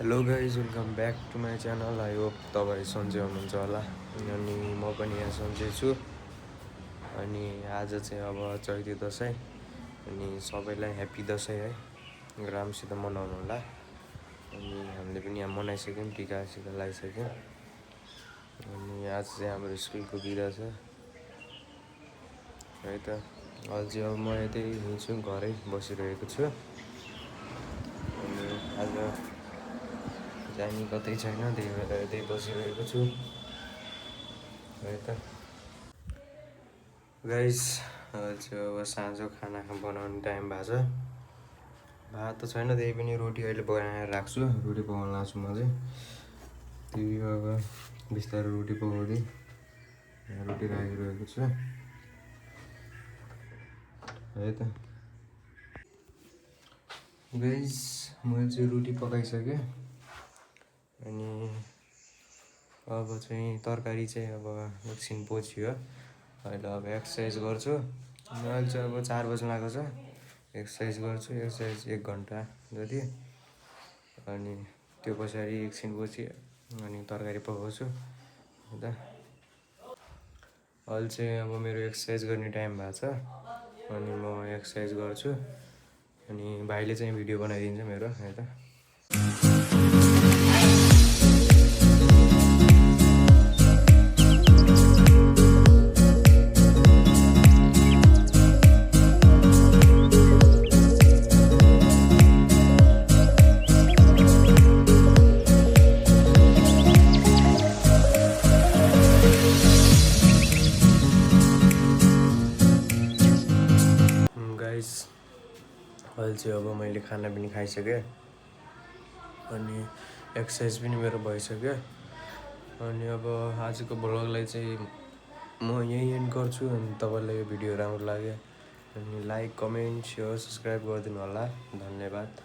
Hello guys, welcome back to my channel. I hope तपाईँ सन्चै हुनुहुन्छ होला। अनि म पनि यहाँ सन्चै छु। अनि आज चाहिँ अब चैते दसैँ, अनि सबैलाई ह्याप्पी दसैँ है, राम्रोसित मनाउनु होला। अनि हामीले पनि यहाँ मनाइसक्यौँ, टिकासिका लगाइसक्यौँ। अनि आज चाहिँ हाम्रो स्कुलको बिदा छ है त। अहिले चाहिँ अब म यतै हिँड्छु, घरै बसिरहेको छु। अनि आज जाने कतै छैन, त्यही भएर यतै बसिरहेको छु है त। गाइस, अहिले चाहिँ अब साँझो खाना बनाउने टाइम भएको छ। भात त छैन, त्यही पनि रोटी अहिले बनाएर राख्छु। रोटी पकाउन लाग्छु म चाहिँ। त्यही अब बिस्तारै रोटी पकाउँदै रोटी राखिरहेको छु है त। गाइस, मैले चाहिँ रोटी पकाइसकेँ। अनि अब चाहिँ तरकारी चाहिँ अब एकछिन पोछियो। अहिले अब एक्सर्साइज गर्छु। अहिले चाहिँ अब 4 बज्न लागेको छ। एक्सर्साइज गर्छु, एक्सर्साइज 1 घन्टा जति। अनि त्यो पछाडि एकछिन पछि अनि तरकारी पकाउँछु अन्त अहिले चाहिँ अब मेरो एक्सर्साइज गर्ने टाइम भएको छ। अनि म एक्सर्साइज गर्छु। अनि भाइले चाहिँ भिडियो बनाइदिन्छ मेरो है त। गाइस, अहिले चाहिँ अब मैले खाना पनि खाइसकेँ। अनि एक्सर्साइज पनि मेरो भइसक्यो। अनि अब आजको भ्लगलाई चाहिँ म यहीँ एन्ड गर्छु। अनि तपाईँलाई यो भिडियो राम्रो लाग्यो अनि लाइक, कमेन्ट, सेयर, सब्सक्राइब गरिदिनु होला। धन्यवाद।